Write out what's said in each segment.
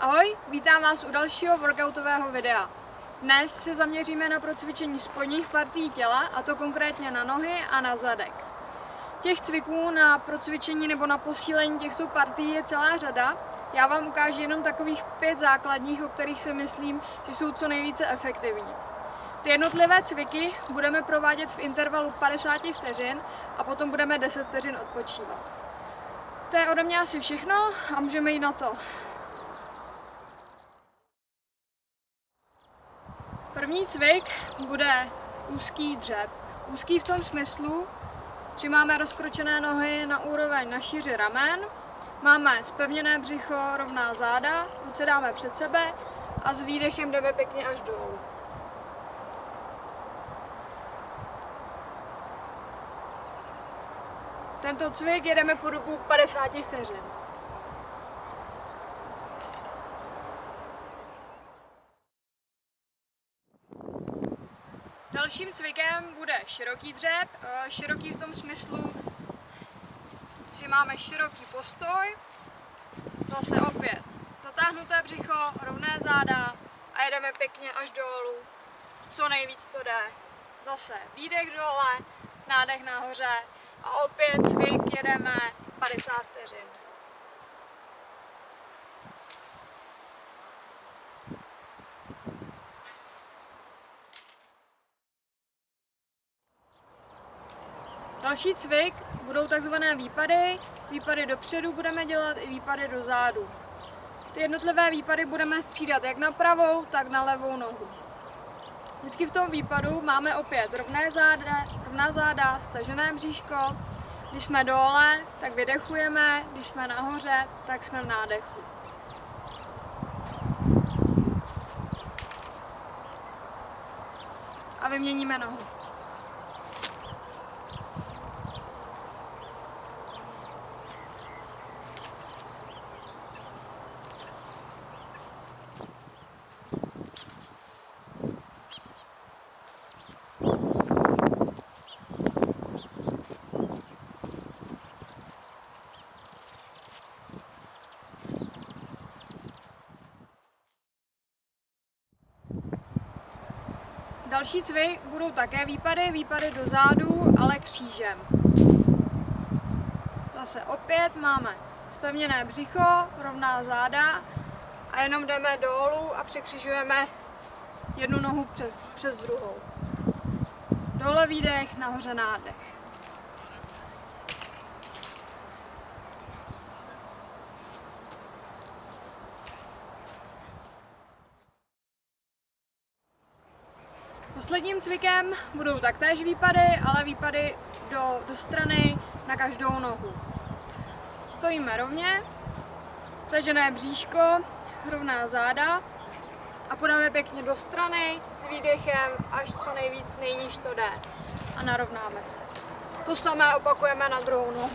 Ahoj, vítám vás u dalšího workoutového videa. Dnes se zaměříme na procvičení spodních partií těla, a to konkrétně na nohy a na zadek. Těch cviků na procvičení nebo na posílení těchto partií je celá řada. Já vám ukážu jenom takových 5 základních, o kterých si myslím, že jsou co nejvíce efektivní. Ty jednotlivé cviky budeme provádět v intervalu 50 vteřin a potom budeme 10 vteřin odpočívat. To je ode mě asi všechno a můžeme jít na to. První cvik bude úzký dřep. Úzký v tom smyslu, že máme rozkročené nohy na úroveň na šíři ramen, máme zpevněné břicho, rovná záda, ruce dáme před sebe a s výdechem jdeme pěkně až dolů. Tento cvik jedeme po dobu 50 vteřin. Dalším cvikem bude široký dřep. Široký v tom smyslu, že máme široký postoj, zase opět zatáhnuté břicho, rovné záda a jedeme pěkně až dolů, co nejvíc to jde. Zase výdech dole, nádech nahoře a opět cvik jedeme 50 vteřin. Další cvik budou takzvané výpady. Výpady dopředu budeme dělat i výpady do zádu. Ty jednotlivé výpady budeme střídat jak na pravou, tak na levou nohu. Vždycky v tom výpadu máme opět rovná záda, stažené bříško. Když jsme dole, tak vydechujeme, když jsme nahoře, tak jsme v nádechu. A vyměníme nohu. Další cvik budou také výpady do zádu, ale křížem. Zase opět máme zpevněné břicho, rovná záda a jenom jdeme dolů a překřižujeme jednu nohu přes druhou. Dole výdech, nahoře nádech. Posledním cvikem budou taktéž výpady, ale výpady do strany na každou nohu. Stojíme rovně, stažené bříško, rovná záda a podáme pěkně do strany s výdechem až co nejníž to jde a narovnáme se. To samé opakujeme na druhou nohu.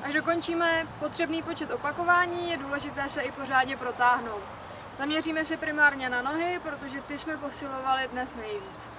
Až dokončíme potřebný počet opakování, je důležité se i pořádně protáhnout. Zaměříme se primárně na nohy, protože ty jsme posilovali dnes nejvíc.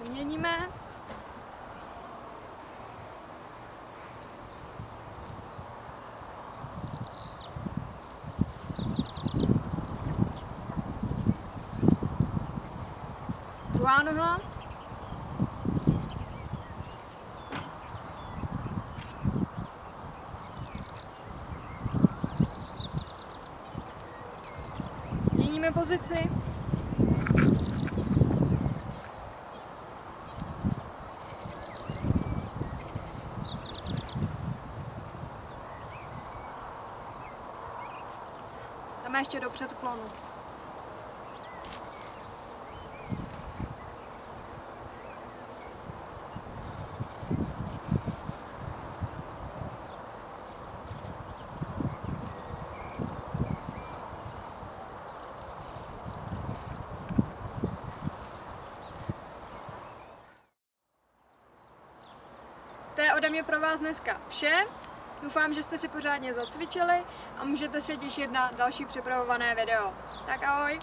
Vyměníme. Druhá noha. Měníme pozici. Jdeme ještě do předklonu. je ode mě pro vás dneska vše. Doufám, že jste si pořádně zacvičili a můžete se těšit na další připravované video. Tak ahoj!